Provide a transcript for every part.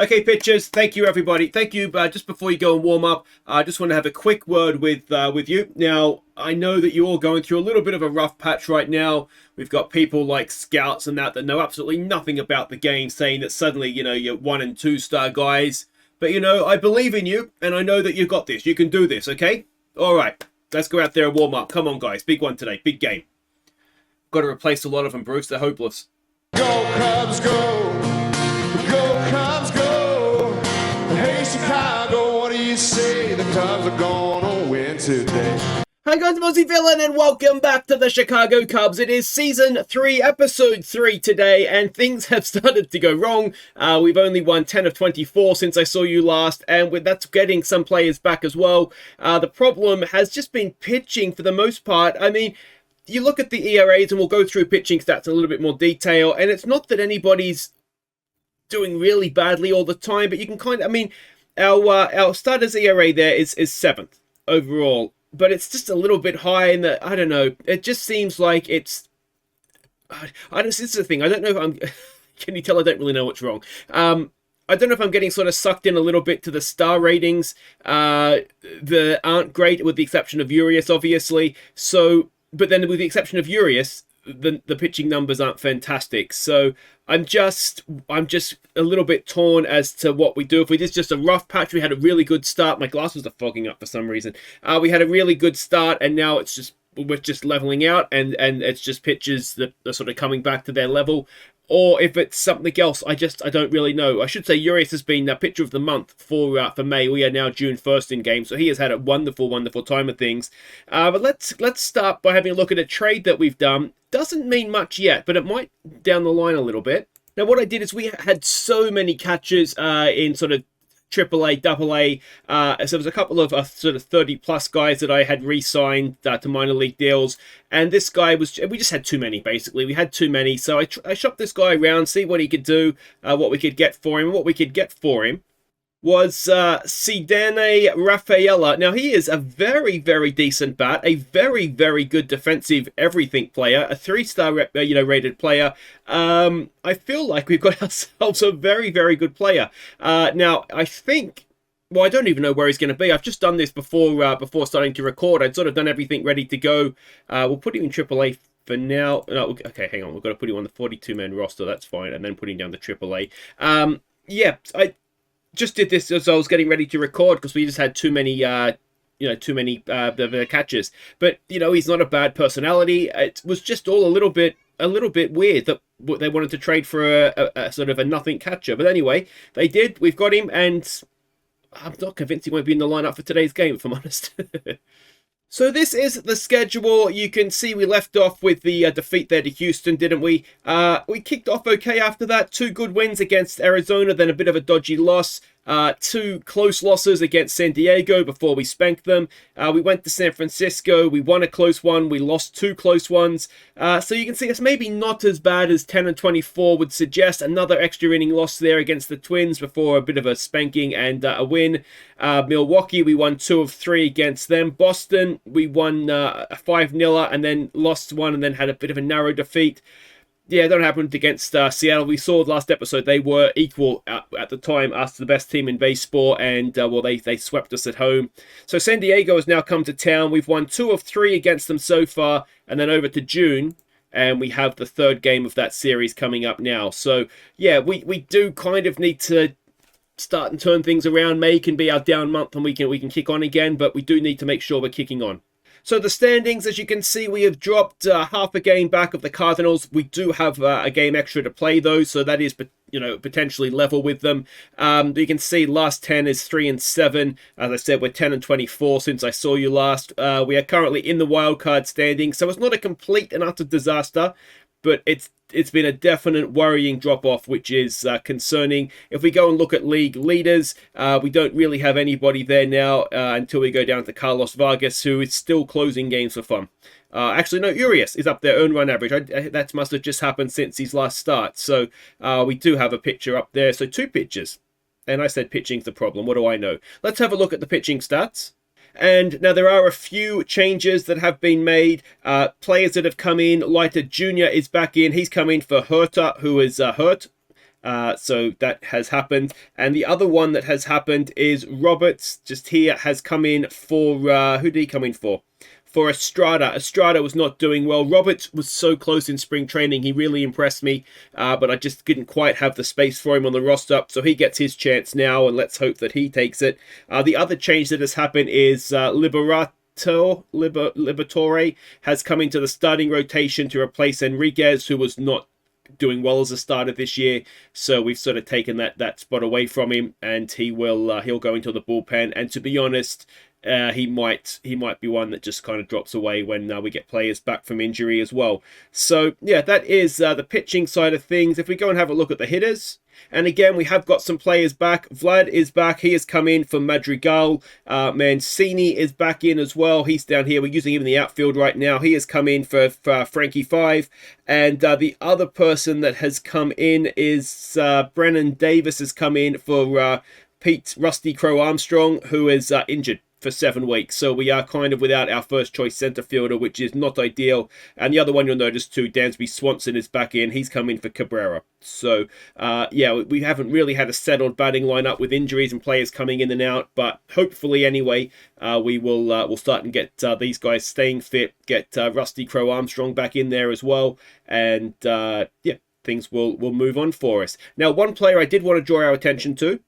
Okay, pitchers, thank you, everybody. Thank you. Just before you go and warm up, I just want to have a quick word with you. Now, I know that you're all going through a little bit of a rough patch right now. We've got people like scouts and that know absolutely nothing about the game, saying that suddenly, you're 1 and 2 star guys. But, I believe in you, and I know that you've got this. You can do this, okay? All right, let's go out there and warm up. Come on, guys. Big one today. Big game. Got to replace a lot of them, Bruce. They're hopeless. Go, Cubs, go. Go, Cubs, go. Hey, Chicago, what do you say? The Cubs are gonna win today. Hi guys, I'm Aussie Villain and welcome back to the Chicago Cubs. It is Season 3, Episode 3 today, and things have started to go wrong. We've only won 10 of 24 since I saw you last, and that's getting some players back as well. The problem has just been pitching for the most part. I mean, you look at the ERAs, and we'll go through pitching stats in a little bit more detail, and it's not that anybody's doing really badly all the time, but you can kind of, our starters ERA there is 7th overall, but it's just a little bit high in the, I don't know, it just seems like it's, this is the thing, I don't know if I'm, can you tell I don't really know what's wrong? I don't know if I'm getting sort of sucked in a little bit to the star ratings that aren't great, with the exception of Urias, obviously, so, but then with the exception of Urias, the pitching numbers aren't fantastic. So I'm just a little bit torn as to what we do. If we did just a rough patch, we had a really good start. My glasses are fogging up for some reason. We had a really good start, and now we're just leveling out, and it's just pitchers that are sort of coming back to their level. Or if it's something else, I don't really know. I should say Urias has been the pitcher of the month for May. We are now June 1st in game, so he has had a wonderful, wonderful time of things. But let's start by having a look at a trade that we've done. Doesn't mean much yet, but it might down the line a little bit. Now, what I did is we had so many catches in sort of AAA, AA. So there's a couple of sort of 30-plus guys that I had re-signed to minor league deals. And this guy we just had too many, basically. We had too many. So I shopped this guy around, see what he could do, what we could get for him. And what we could get for him was Ceddanne Rafaela. Now, he is a very, very decent bat, a very, very good defensive everything player, a 3-star rated player. I feel like we've got ourselves a very, very good player. Now, I think, well, I don't even know where he's going to be. I've just done this before starting to record. I'd sort of done everything ready to go. We'll put him in AAA for now. No, okay, hang on. We've got to put him on the 42-man roster. That's fine. And then put him down to AAA. Yeah, I just did this as I was getting ready to record because we just had too many catches. But he's not a bad personality. It was just all a little bit weird that they wanted to trade for a sort of a nothing catcher. But anyway, they did. We've got him, and I'm not convinced he won't be in the lineup for today's game, if I'm honest. So this is the schedule. You can see we left off with the defeat there to Houston, didn't we? We kicked off okay after that. 2 good wins against Arizona, then a bit of a dodgy loss. 2 close losses against San Diego before we spanked them. We went to San Francisco. We won a close one. We lost 2 close ones. So you can see it's maybe not as bad as 10 and 24 would suggest. Another extra inning loss there against the Twins before a bit of a spanking and a win. Milwaukee, we won 2 of 3 against them. Boston, we won a 5-0 and then lost 1 and then had a bit of a narrow defeat. Yeah, that happened against Seattle. We saw last episode they were equal at the time, us the best team in baseball, and they swept us at home. So San Diego has now come to town. We've won 2 of 3 against them so far, and then over to June, and we have the 3rd game of that series coming up now. So yeah, we do kind of need to start and turn things around. May can be our down month, and we can kick on again, but we do need to make sure we're kicking on. So the standings, as you can see, we have dropped half a game back of the Cardinals. We do have a game extra to play, though, so that is potentially level with them. You can see last 10 is 3 and 7. As I said, we're 10 and 24 since I saw you last. We are currently in the wild card standing, so it's not a complete and utter disaster, but it's been a definite worrying drop-off, which is concerning. If we go and look at league leaders, we don't really have anybody there now until we go down to Carlos Vargas, who is still closing games for fun. Actually, no, Urias is up there, earned run average. That must have just happened since his last start. So we do have a pitcher up there. So 2 pitchers. And I said pitching's the problem. What do I know? Let's have a look at the pitching stats. And now there are a few changes that have been made. Players that have come in. Leiter Jr. is back in. He's come in for Herter, who is hurt. So that has happened. And the other one that has happened is Roberts, just here, has come in for, who did he come in for? For Estrada. Estrada was not doing well. Roberts was so close in spring training. He really impressed me, but I just didn't quite have the space for him on the roster. So he gets his chance now, and let's hope that he takes it. The other change that has happened is Liberatore has come into the starting rotation to replace Enriquez, who was not doing well as a starter this year. So we've sort of taken that spot away from him, and he'll go into the bullpen. And to be honest, he might be one that just kind of drops away when we get players back from injury as well. So yeah, that is the pitching side of things. If we go and have a look at the hitters, and again, we have got some players back. Vlad is back. He has come in for Madrigal. Mancini is back in as well. He's down here. We're using him in the outfield right now. He has come in for Frankie 5. And the other person that has come in is Brennan Davis has come in for Pete Rusty Crow Armstrong, who is injured for 7 weeks. So we are kind of without our first choice center fielder, which is not ideal. And the other one you'll notice too, Dansby Swanson is back in. He's come in for Cabrera. So yeah, we haven't really had a settled batting lineup with injuries and players coming in and out, but hopefully anyway, we'll start and get these guys staying fit, get Rusty Crow Armstrong back in there as well, and yeah, things will move on for us. Now, one player I did want to draw our attention to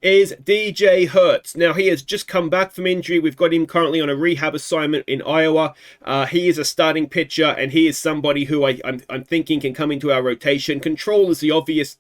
is DJ Hertz. Now, he has just come back from injury. We've got him currently on a rehab assignment in Iowa. He is a starting pitcher, and he is somebody who I'm thinking can come into our rotation. Control is the obvious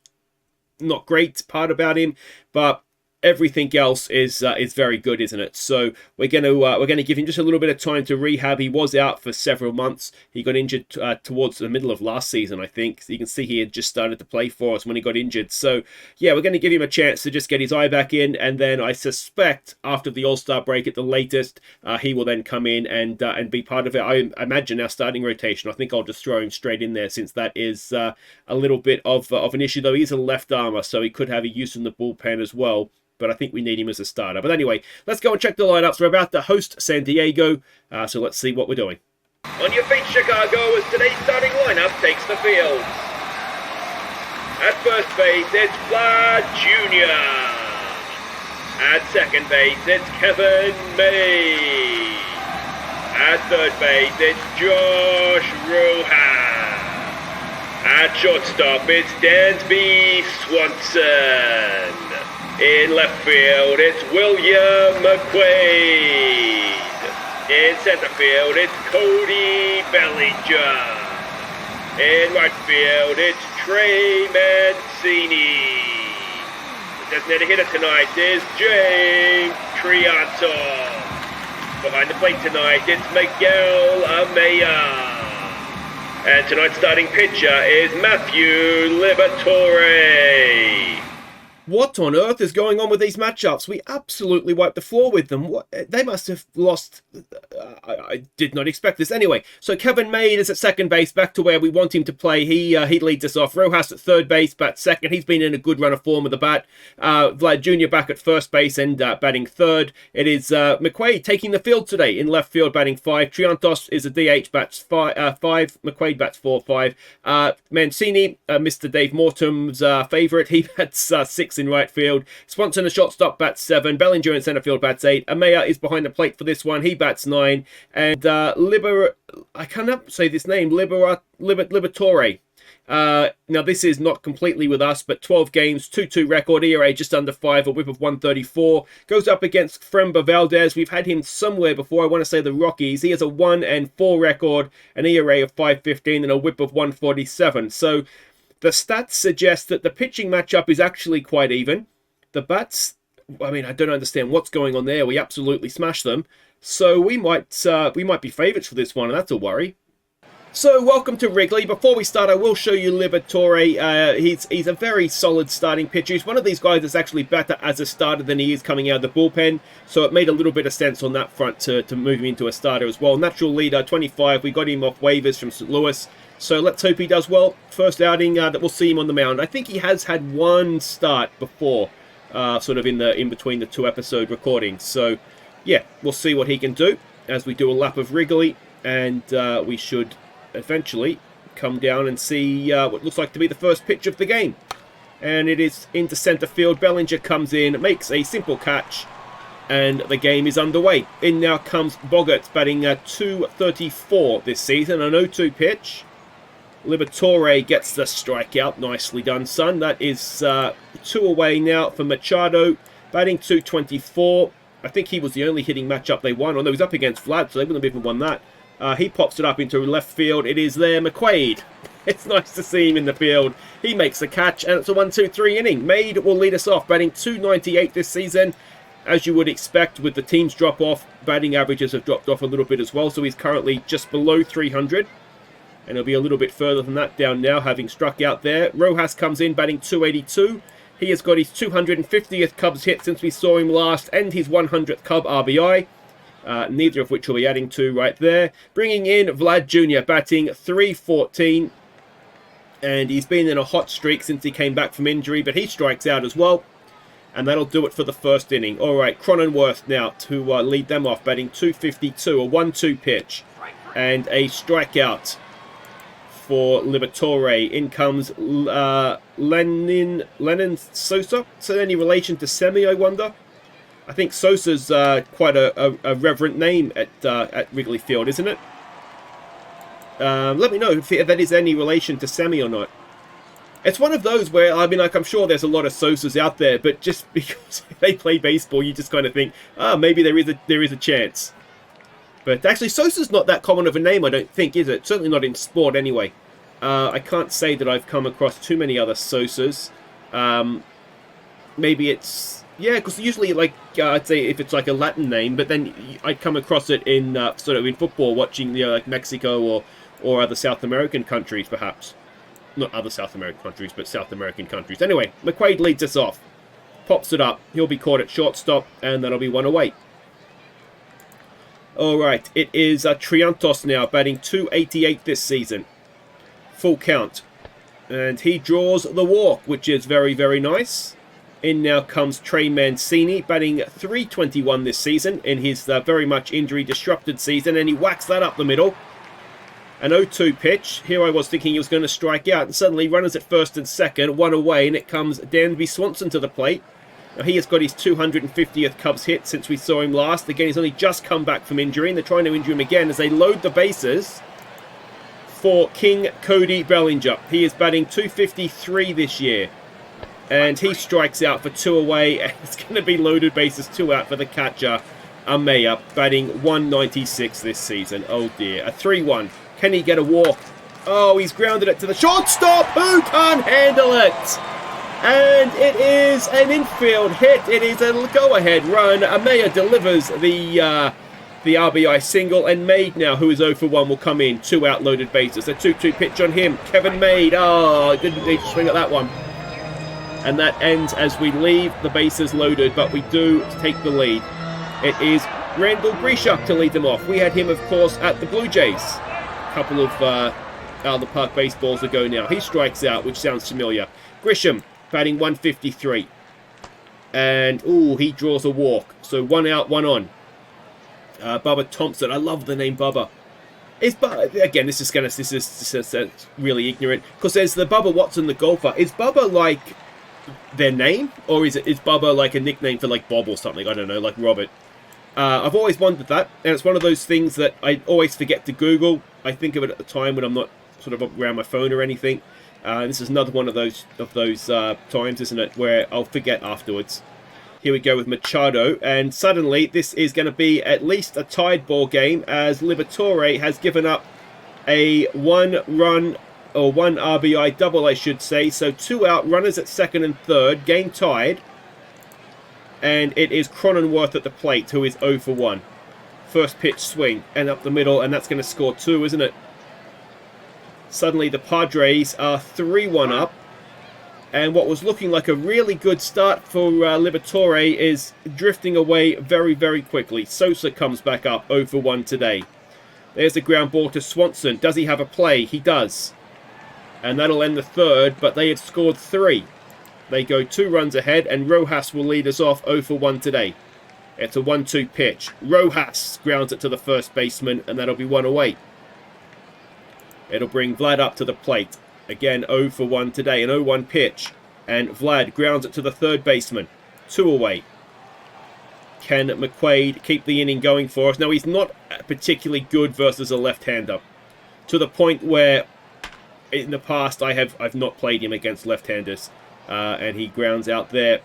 not great part about him, but everything else is very good, isn't it? So we're gonna give him just a little bit of time to rehab. He was out for several months. He got injured towards the middle of last season, I think. So you can see he had just started to play for us when he got injured. So yeah, we're going to give him a chance to just get his eye back in, and then I suspect after the All-Star break at the latest, he will then come in and be part of it. I imagine our starting rotation. I think I'll just throw him straight in there, since that is a little bit of an issue, though. He's a left armer, so he could have a use in the bullpen as well. But I think we need him as a starter. But anyway, let's go and check the lineups. We're about to host San Diego, so let's see what we're doing. On your feet, Chicago, as today's starting lineup takes the field. At first base, it's Vlad Jr. At second base, it's Kevin May. At third base, it's Josh Rojas. At shortstop, it's Dansby Swanson. In left field, it's William McQuaid. In center field, it's Cody Bellinger. In right field, it's Trey Mancini. The designated hitter tonight is James Trianto. Behind the plate tonight, it's Miguel Amaya. And tonight's starting pitcher is Matthew Liberatore. What on earth is going on with these matchups? We absolutely wiped the floor with them. They must have lost. I did not expect this. Anyway, so Kevin May is at second base, back to where we want him to play. He leads us off. Rojas at third base, bats second. He's been in a good run of form with the bat. Vlad Jr. back at first base and batting third. It is McQuaid taking the field today in left field, batting 5. Triantos is a DH, bats 5. McQuaid bats 4-5. Mancini, Mr. Dave Mortum's favorite, he bats 6 in right field. Swanson, a shortstop, bats 7. Bellinger in center field, bats 8. Amaya is behind the plate for this one. He bats 9. And I cannot say this name, Liberatore. Now, this is not completely with us, but 12 games, 2-2 record, ERA just under 5, a whip of 134. Goes up against Fremba Valdez. We've had him somewhere before. I want to say the Rockies. He has a 1-4 record, an ERA of 5.15, and a whip of 147. So the stats suggest that the pitching matchup is actually quite even. The bats, I mean, I don't understand what's going on there. We absolutely smashed them. So we might be favourites for this one, and that's a worry. So welcome to Wrigley. Before we start, I will show you Liberatore. He's a very solid starting pitcher. He's one of these guys that's actually better as a starter than he is coming out of the bullpen. So it made a little bit of sense on that front to move him into a starter as well. Natural leader, 25. We got him off waivers from St. Louis. So let's hope he does well. First outing that we'll see him on the mound. I think he has had one start before, sort of in between the 2 episode recordings. So yeah, we'll see what he can do as we do a lap of Wrigley, and we should eventually come down and see what looks like to be the first pitch of the game. And it is into center field. Bellinger comes in, makes a simple catch, and the game is underway. In now comes Bogaerts, batting 234 this season, an 0-2 pitch. Liberatore gets the strikeout. Nicely done, son. That is 2 away now for Machado, batting 224. I think he was the only hitting matchup they won. Although he was up against Vlad, so they wouldn't have even won that. He pops it up into left field. It is there, McQuaid. It's nice to see him in the field. He makes the catch, and it's a 1-2-3 inning. Made will lead us off, batting 298 this season. As you would expect, with the team's drop-off, batting averages have dropped off a little bit as well, so he's currently just below 300. And he'll be a little bit further than that down now, having struck out there. Rojas comes in, batting 282. He has got his 250th Cubs hit since we saw him last, and his 100th Cub RBI. Neither of which we'll be adding to right there. Bringing in Vlad Jr., batting 314. And he's been in a hot streak since he came back from injury, but he strikes out as well. And that'll do it for the first inning. All right, Cronenworth now to lead them off, batting 252, a 1-2 pitch. And a strikeout for Liberatore. In comes Lennon Sosa. So any relation to Semi, I wonder? I think Sosa's quite a reverent name at Wrigley Field, isn't it? Let me know if that is any relation to Semi or not. It's one of those where, I mean, like, I'm sure there's a lot of Sosas out there, but just because they play baseball, you just kind of think, maybe there is a chance. But actually, Sosa's not that common of a name, I don't think, is it? Certainly not in sport, anyway. I can't say that I've come across too many other Sosas. Maybe it's... Yeah, because usually, like, I'd say if it's like a Latin name, but then I'd come across it in sort of in football, watching, like Mexico or other South American countries, perhaps. Not other South American countries, but South American countries. Anyway, McQuaid leads us off. Pops it up. He'll be caught at shortstop, and that'll be 1 away. Alright, it is Triantos now, batting 288 this season. Full count. And he draws the walk, which is very, very nice. In now comes Trey Mancini, batting 321 this season in his very much injury-disrupted season, and he whacks that up the middle. An 0-2 pitch. Here I was thinking he was going to strike out, and suddenly runners at first and second, 1 away, and it comes Danby Swanson to the plate. Now he has got his 250th Cubs hit since we saw him last. Again, he's only just come back from injury, and they're trying to injure him again as they load the bases for King Cody Bellinger. He is batting 253 this year, and he strikes out for 2 away, and it's going to be loaded bases 2 out for the catcher, Amaya, batting 196 this season. Oh dear, a 3-1. Can he get a walk? Oh, he's grounded it to the shortstop. Who can't handle it? And it is an infield hit. It is a go-ahead run. Amaya delivers the RBI single, and Maid now, who is 0 for 1, will come in. 2 out loaded bases. A 2-2 pitch on him. Kevin Maid. Oh, didn't need to swing at that one. And that ends as we leave the bases loaded, but we do take the lead. It is Randall Grisham to lead them off. We had him, of course, at the Blue Jays a couple of out of the park baseballs ago now. He strikes out, which sounds familiar. Grisham batting 153. And, ooh, he draws a walk. So 1 out, 1 on. Bubba Thompson. I love the name Bubba. Again, this is really ignorant. Because there's the Bubba Watson, the golfer. Is Bubba like their name? Or is Bubba like a nickname for like Bob or something? I don't know, like Robert. I've always wondered that. And it's one of those things that I always forget to Google. I think of it at the time when I'm not sort of around my phone or anything. This is another one of those times, isn't it, where I'll forget afterwards. Here we go with Machado, and suddenly this is going to be at least a tied ball game, as Liberatore has given up a 1-run, or 1 RBI double, I should say. So 2 out, runners at second and third, game tied. And it is Cronenworth at the plate, who is 0 for 1. First pitch swing, and up the middle, and that's going to score 2, isn't it? Suddenly the Padres are 3-1 up. And what was looking like a really good start for Liberatore is drifting away very, very quickly. Sosa comes back up 0 for 1 today. There's a ground ball to Swanson. Does he have a play? He does. And that'll end the third, but they had scored 3. They go 2 runs ahead, and Rojas will lead us off 0 for 1 today. It's a 1-2 pitch. Rojas grounds it to the first baseman, and that'll be 1 away. It'll bring Vlad up to the plate. Again, 0 for 1 today, an 0-1 pitch. And Vlad grounds it to the third baseman. 2 away. Can McQuaid keep the inning going for us? Now, he's not particularly good versus a left-hander, to the point where in the past I've not played him against left-handers, and he grounds out there.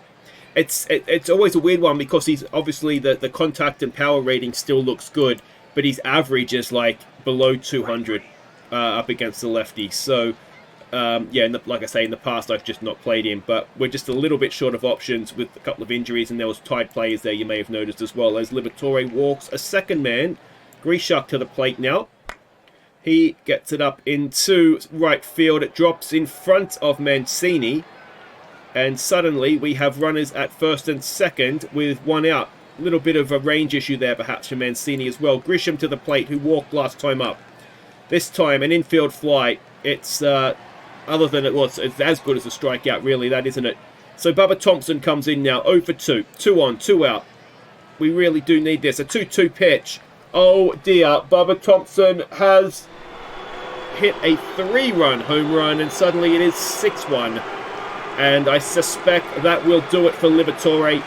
It's always a weird one because he's obviously the contact and power rating still looks good, but his average is like below 200 up against the lefty. So yeah, like I say, in the past I've just not played him, but we're just a little bit short of options with a couple of injuries, and there was tied players there you may have noticed as well, as Liberatore walks a second man. Grishak to the plate now. He gets it up into right field. It drops in front of Mancini, and suddenly we have runners at first and second with 1 out. A little bit of a range issue there perhaps for Mancini as well. Grisham to the plate, who walked last time up. This time an infield fly. It's other than it's as good as a strikeout, really, that isn't it? So Bubba Thompson comes in now, 0 for 2. 2 on, 2 out. We really do need this. A 2-2 pitch. Oh dear, Bubba Thompson has hit a 3-run home run, and suddenly it is 6-1. And I suspect that will do it for Liberatore.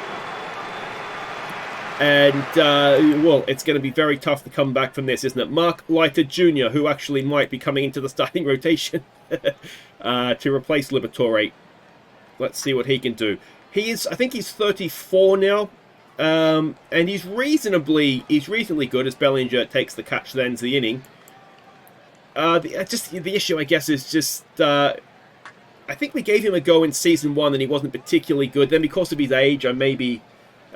And, well, it's going to be very tough to come back from this, isn't it? Mark Leiter Jr., who actually might be coming into the starting rotation to replace Liberatore. Let's see what he can do. I think he's 34 now, and he's reasonably good as Bellinger takes the catch that ends the inning. The issue, I guess, is just I think we gave him a go in Season 1 and he wasn't particularly good. Then because of his age, I may be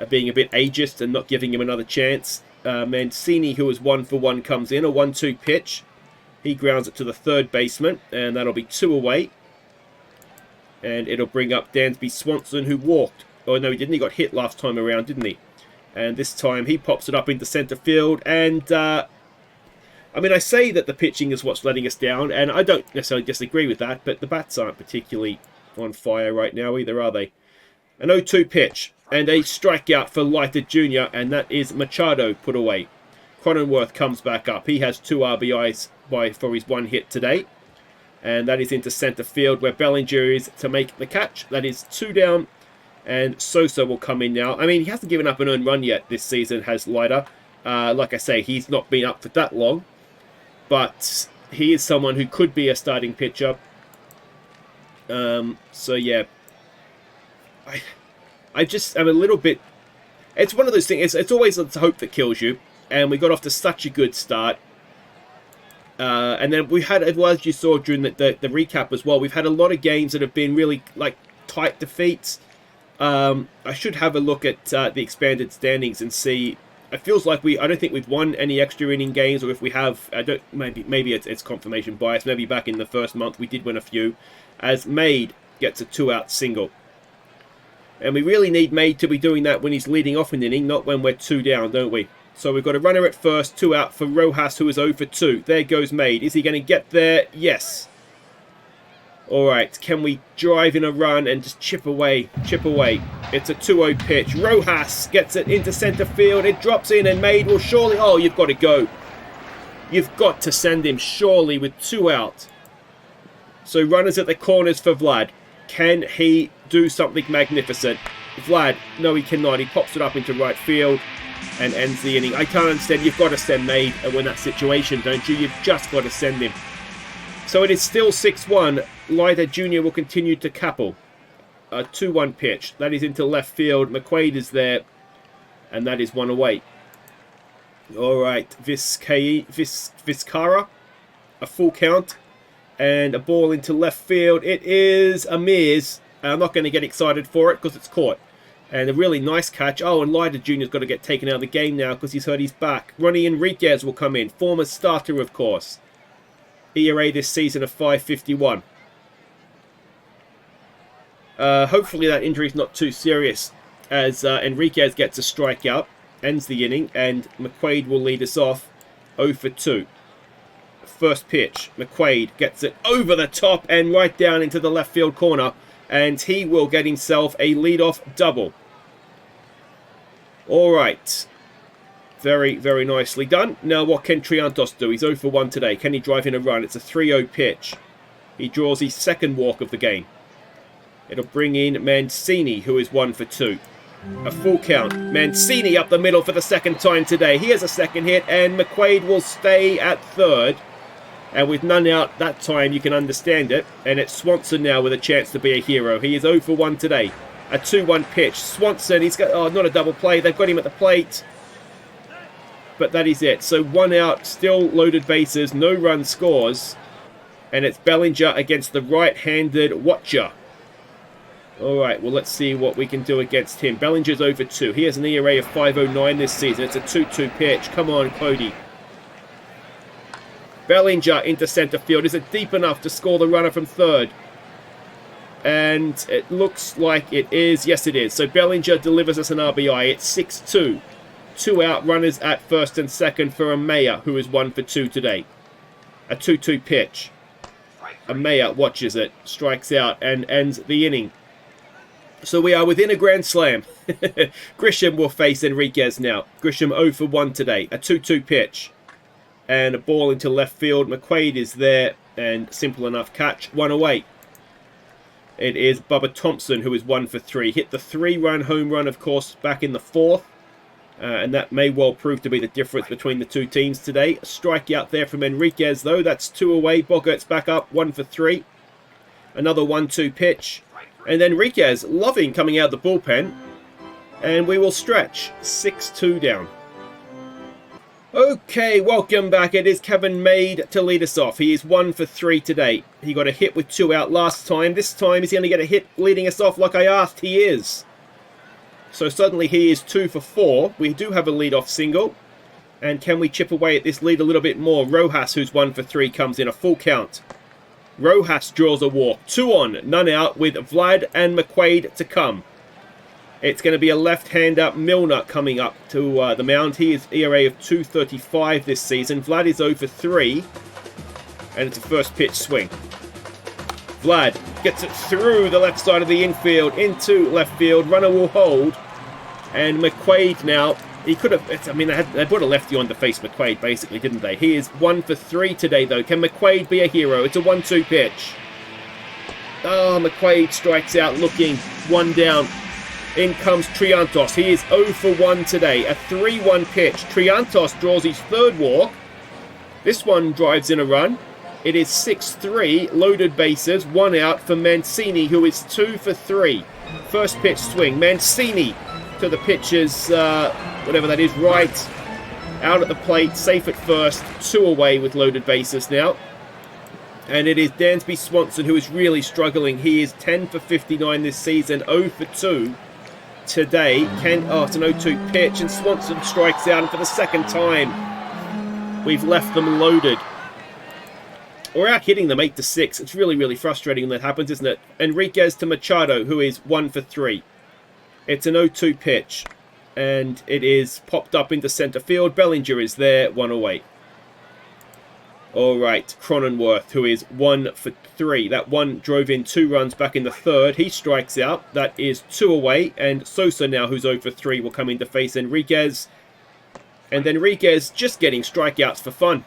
being a bit ageist and not giving him another chance. Mancini, who is 1 for 1, comes in. A 1-2 pitch. He grounds it to the third baseman, and that'll be 2 away. And it'll bring up Dansby Swanson, who walked. Oh, no, he didn't. He got hit last time around, didn't he? And this time he pops it up into center field. And, I mean, I say that the pitching is what's letting us down, and I don't necessarily disagree with that, but the bats aren't particularly on fire right now either, are they? An 0-2 pitch, and a strikeout for Leiter Jr., and that is Machado put away. Cronenworth comes back up. He has 2 RBIs for his 1 hit today. And that is into center field where Bellinger is to make the catch. That is 2 down. And Sosa will come in now. I mean, he hasn't given up an earned run yet this season, has Leiter. Like I say, he's not been up for that long. But he is someone who could be a starting pitcher. So, yeah. I'm a little bit... It's one of those things. It's always the hope that kills you. And we got off to such a good start. And then we had, as you saw during the recap as well, we've had a lot of games that have been really like tight defeats. I should have a look at the expanded standings and see. It feels like I don't think we've won any extra inning games, or if we have, maybe it's confirmation bias. Maybe back in the first month we did win a few, as Made gets a 2-out single. And we really need Made to be doing that when he's leading off an inning, not when we're 2 down, don't we? So we've got a runner at first, 2 out for Rojas, who is 0 for 2. There goes Made. Is he going to get there? Yes. All right. Can we drive in a run and just chip away? Chip away. It's a 2-0 pitch. Rojas gets it into center field. It drops in, and Made will surely... Oh, you've got to go. You've got to send him surely with 2 out. So runners at the corners for Vlad. Can he do something magnificent? Vlad, no, he cannot. He pops it up into right field and ends the inning. I can't understand. You've got to send Made when that situation, don't you? You've just got to send him. So it is still 6-1. Leiter Jr. will continue to couple. A 2-1 pitch. That is into left field. McQuaid is there. And that is 1 away. All right. Vizcarra. A full count. And a ball into left field. It is a miss. I'm not going to get excited for it because it's caught. And a really nice catch. Oh, and Leiter Jr.'s got to get taken out of the game now because he's hurt his back. Ronnie Enriquez will come in. Former starter, of course. ERA this season of 5.51. Hopefully that injury's not too serious, as Enriquez gets a strikeout, ends the inning, and McQuaid will lead us off 0 for 2. First pitch. McQuaid gets it over the top and right down into the left field corner, and he will get himself a leadoff double. All right. Very, very nicely done. Now, what can Triantos do? He's 0 for 1 today. Can he drive in a run? It's a 3-0 pitch. He draws his second walk of the game. It'll bring in Mancini, who is 1 for 2. A full count. Mancini up the middle for the second time today. He has a second hit, and McQuaid will stay at third. And with none out that time, you can understand it. And it's Swanson now with a chance to be a hero. He is 0 for 1 today. A 2-1 pitch. Swanson, he's got, oh, not a double play. They've got him at the plate. But that is it. So 1 out, still loaded bases, no run scores. And it's Bellinger against the right-handed Watcher. Alright, well, let's see what we can do against him. Bellinger's over 2. He has an ERA of 5.09 this season. It's a 2-2 pitch. Come on, Cody. Bellinger into center field. Is it deep enough to score the runner from third? And it looks like it is. Yes, it is. So Bellinger delivers us an RBI. It's 6-2. 2 out, runners at first and second for Amaya, who is 1 for 2 today. A 2-2 pitch. Amaya watches it, strikes out, and ends the inning. So we are within a grand slam. Grisham will face Enriquez now. Grisham 0 for 1 today. A 2-2 pitch. And a ball into left field. McQuaid is there, and simple enough catch. 1 away. It is Bubba Thompson, who is 1 for 3. Hit the 3-run home run, of course, back in the 4th. And that may well prove to be the difference between the two teams today. A strikeout there from Enriquez, though. That's 2 away. Boggart's back up, 1 for 3. Another 1-2 pitch. And Enriquez loving coming out of the bullpen. And we will stretch. 6-2 down. Okay, welcome back. It is Kevin Made to lead us off. He is 1 for 3 today. He got a hit with 2 out last time. This time he's going to get a hit leading us off like I asked. He is. So suddenly he is 2 for 4. We do have a lead-off single. And can we chip away at this lead a little bit more? Rojas, who's 1 for 3, comes in a full count. Rojas draws a walk. 2 on, none out, with Vlad and McQuaid to come. It's going to be a left-hander, Milner, coming up to the mound. He is ERA of 2.35 this season. Vlad is 0 for 3. And it's a first pitch swing. Vlad gets it through the left side of the infield, into left field. Runner will hold. And McQuaid now, he could have, I mean, they put a lefty on to face McQuaid, basically, didn't they? He is 1 for 3 today, though. Can McQuaid be a hero? It's a 1-2 pitch. Oh, McQuaid strikes out, looking 1 down. In comes Triantos. He is 0 for 1 today. A 3-1 pitch. Triantos draws his 3rd walk. This one drives in a run. It is 6-3, loaded bases, 1 out for Mancini, who is 2 for 3. First pitch swing. Mancini to the pitcher's, whatever that is, right. Out at the plate, safe at first. 2 away with loaded bases now. And it is Dansby Swanson who is really struggling. He is 10 for 59 this season, 0 for 2 today. It's an 0-2 pitch, and Swanson strikes out, and for the second time, we've left them loaded. We're out hitting them 8-6. It's really, really frustrating when that happens, isn't it? Enriquez to Machado, who is 1 for 3. It's an 0-2 pitch, and it is popped up into center field. Bellinger is there, 1 away. All right, Cronenworth, who is 1 for 3. That one drove in 2 runs back in the 3rd. He strikes out. That is 2 away, and Sosa now, who's 0 for 3, will come in to face Enriquez. And Enriquez just getting strikeouts for fun.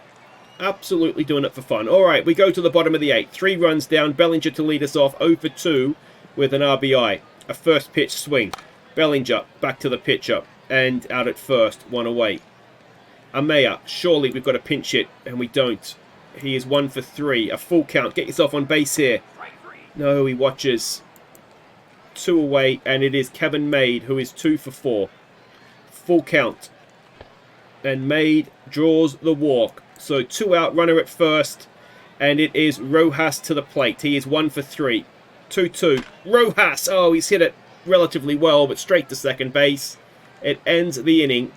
Absolutely doing it for fun. All right, we go to the bottom of the 8th. 3 runs down. Bellinger to lead us off, 0 for 2 with an RBI. A first pitch swing. Bellinger back to the pitcher and out at first, 1 away. Amaya, surely we've got a pinch hit, and we don't. He is 1 for 3. A full count. Get yourself on base here. No, he watches. 2 away, and it is Kevin Made, who is 2 for 4. Full count. And Made draws the walk. So 2 out, runner at first, and it is Rojas to the plate. He is 1 for 3. 2-2. Rojas! Oh, he's hit it relatively well, but straight to second base. It ends the inning,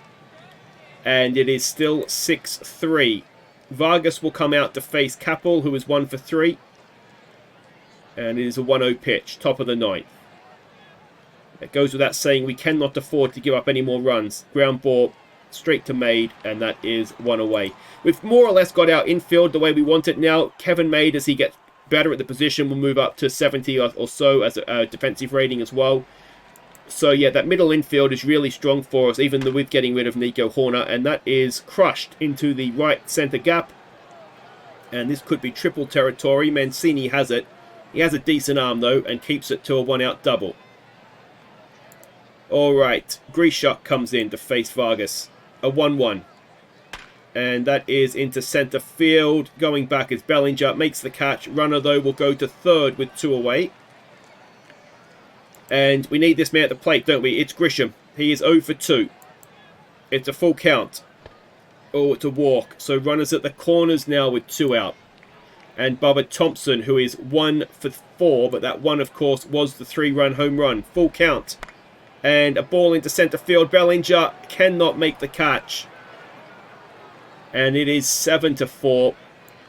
and it is still 6-3. Vargas will come out to face Capel, who is 1 for 3. And it is a 1-0 pitch, top of the 9th. It goes without saying we cannot afford to give up any more runs. Ground ball straight to Made, and that is 1 away. We've more or less got our infield the way we want it now. Kevin Made, as he gets better at the position, will move up to 70 or so as a defensive rating as well. So yeah, that middle infield is really strong for us, even with getting rid of Nico Horner, and that is crushed into the right center gap. And this could be triple territory. Mancini has it. He has a decent arm, though, and keeps it to a 1-out double. All right, Grishuk comes in to face Vargas. A 1-1. And that is into centre field. Going back is Bellinger. Makes the catch. Runner, though, will go to third with 2 away. And we need this man at the plate, don't we? It's Grisham. He is 0 for 2. It's a full count. Oh, it's a walk. So runners at the corners now with 2 out. And Bubba Thompson, who is 1 for 4. But that one, of course, was the 3-run home run. Full count. And a ball into centre field. Bellinger cannot make the catch. And it is 7 to 4.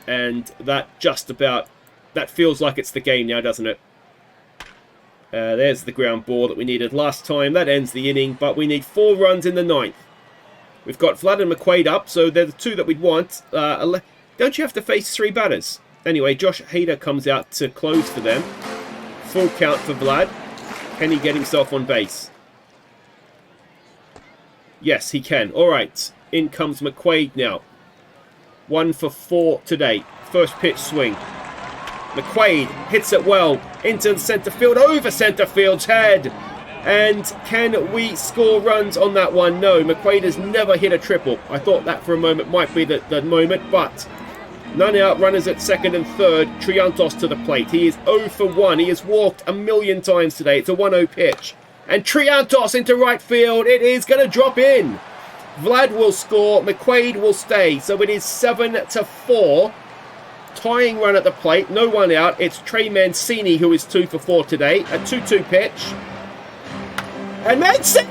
And that just about... That feels like it's the game now, doesn't it? There's the ground ball that we needed last time. That ends the inning. But we need 4 runs in the 9th. We've got Vlad and McQuaid up. So they're the 2 that we'd want. Don't you have to face 3 batters? Anyway, Josh Hader comes out to close for them. Full count for Vlad. Can he get himself on base? Yes, he can. All right. In comes McQuaid now. 1 for 4 today. First pitch swing. McQuaid hits it well. Into the centre field. Over centre field's head. And can we score runs on that one? No. McQuaid has never hit a triple. I thought that for a moment might be the moment. But none out. Runners at second and third. Triantos to the plate. He is 0 for 1. He has walked a million times today. It's a 1-0 pitch. And Triantos into right field. It is going to drop in. Vlad will score. McQuaid will stay. So it is 7 to 4. Tying run at the plate. No one out. It's Trey Mancini who is 2 for 4 today. A 2-2 pitch. And Mancini!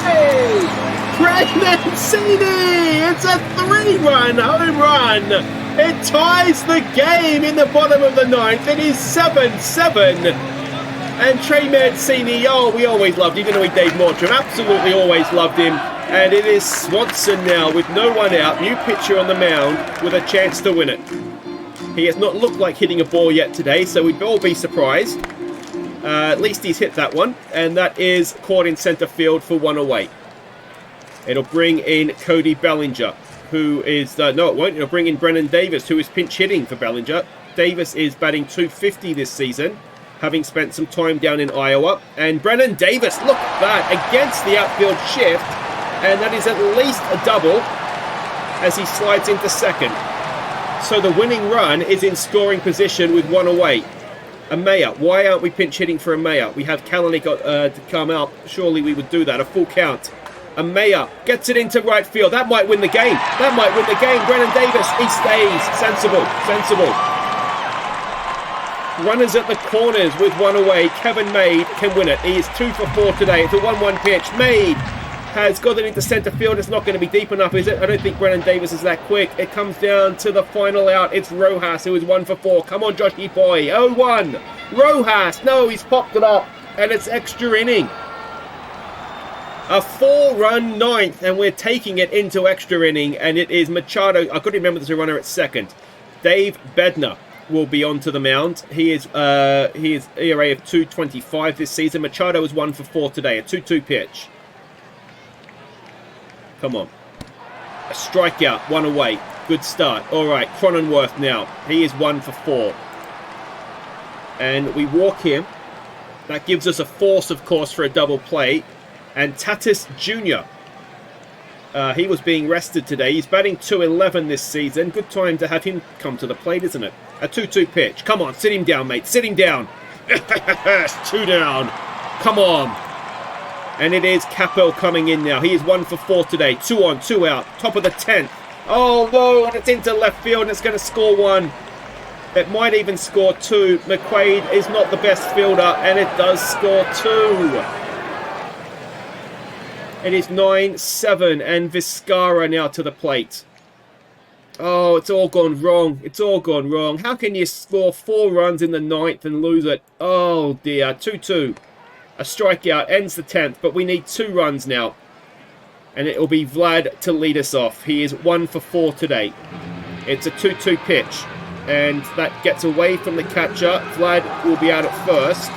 Hey! Trey Mancini! It's a 3-run home run! It ties the game in the bottom of the 9th. It is 7-7. And Trey Mancini, oh, we always loved him, even though we Dave Mortram. Absolutely always loved him. And it is Swanson now with no one out. New pitcher on the mound with a chance to win it. He has not looked like hitting a ball yet today, so we'd all be surprised. At least he's hit that one. And that is caught in centre field for 1 away. It'll bring in Cody Bellinger, who is... no, it won't. It'll bring in Brennan Davis, who is pinch hitting for Bellinger. Davis is batting .250 this season, having spent some time down in Iowa. And Brennan Davis, look at that, against the outfield shift. And that is at least a double as he slides into second. So the winning run is in scoring position with 1 away. Amaya, why aren't we pinch hitting for Amaya? We have Kalanick to come out. Surely we would do that, a full count. Amaya gets it into right field. That might win the game. That might win the game. Brennan Davis, he stays. Sensible. Runners at the corners with 1 away. Kevin Made can win it. He is 2 for 4 today. It's a 1-1 pitch. Made has got it into centre field. It's not going to be deep enough, is it? I don't think Brennan Davis is that quick. It comes down to the final out. It's Rojas, who is 1 for 4. Come on, Joshy boy. 0-1. Rojas. No, he's popped it up. And it's extra inning. A 4-run 9th, and we're taking it into extra inning. And it is Machado. I couldn't remember there's a runner at second. Dave Bednar will be onto the mound. He is ERA of 2.25 this season. Machado is 1 for 4 today. A 2-2 pitch. Come on. A strikeout, 1 away. Good start. All right, Cronenworth now. He is 1 for 4. And we walk him. That gives us a force, of course, for a double play. And Tatis Jr. He was being rested today. He's batting .211 this season. Good time to have him come to the plate, isn't it? A 2-2 pitch. Come on, sit him down, mate. Sit him down. 2 down. Come on. And it is Capel coming in now. He is 1 for 4 today. 2 on, 2 out. Top of the 10th. Oh, no. And it's into left field. And it's going to score 1. It might even score 2. McQuaid is not the best fielder. And it does score 2. It is 9-7. And Vizcarra now to the plate. Oh, it's all gone wrong. It's all gone wrong. How can you score 4 runs in the 9th and lose it? Oh, dear. 2-2. A strikeout ends the 10th, but we need 2 runs now. And it will be Vlad to lead us off. He is 1 for 4 today. It's a 2-2 pitch. And that gets away from the catcher. Vlad will be out at first.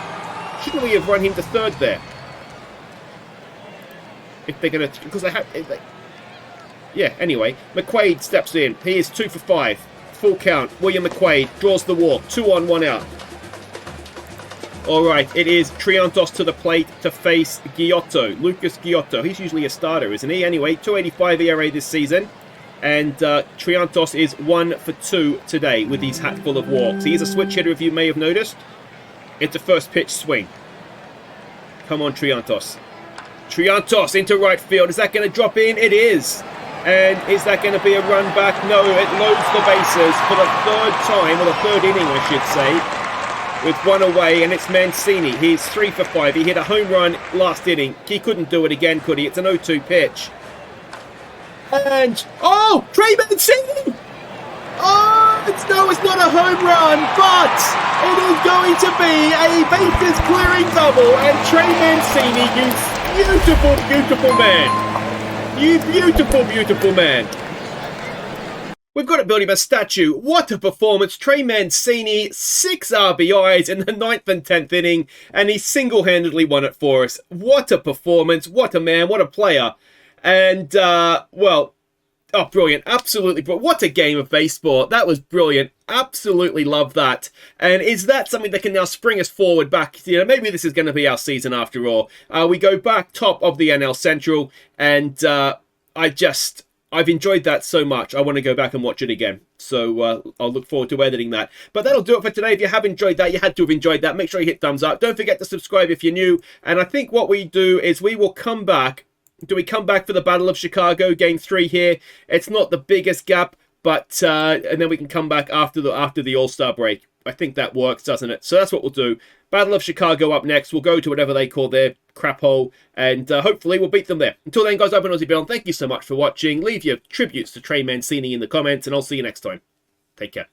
Shouldn't we have run him to third there? If they're going to... Because they have... Yeah, anyway. McQuaid steps in. He is 2 for 5. full count. William McQuaid draws the walk. 2 on, 1 out. All right, it is Triantos to the plate to face Giotto. Lucas Giotto. He's usually a starter, isn't he? Anyway, 285 ERA this season. And Triantos is 1 for 2 today with his hat full of walks. He is a switch hitter, if you may have noticed. It's a first pitch swing. Come on, Triantos. Triantos into right field. Is that going to drop in? It is. And is that going to be a run back? No, it loads the bases for the third time, or the third inning, I should say. With 1 away, and it's Mancini. He's 3 for 5. He hit a home run last inning. He couldn't do it again, could he? It's an 0-2 pitch. And, oh, Trey Mancini! Oh, it's not a home run, but it is going to be a bases clearing double, and Trey Mancini, you beautiful, beautiful man. You beautiful, beautiful man. We've got to build him a statue. What a performance. Trey Mancini, 6 RBIs in the 9th and 10th inning, and he single-handedly won it for us. What a performance. What a man. What a player. And, well, oh, brilliant. Absolutely brilliant. What a game of baseball. That was brilliant. Absolutely love that. And is that something that can now spring us forward back? You know, maybe this is going to be our season after all. We go back top of the NL Central, and I've enjoyed that so much. I want to go back and watch it again. So I'll look forward to editing that. But that'll do it for today. If you have enjoyed that, you had to have enjoyed that. Make sure you hit thumbs up. Don't forget to subscribe if you're new. And I think what we do is we will come back. Do we come back for the Battle of Chicago, Game 3 here? It's not the biggest gap, but and then we can come back after the All-Star break. I think that works, doesn't it? So that's what we'll do. Battle of Chicago up next. We'll go to whatever they call their crap hole, and hopefully we'll beat them there. Until then, guys, I've been Aussie Bill, and thank you so much for watching. Leave your tributes to Trey Mancini in the comments, and I'll see you next time. Take care.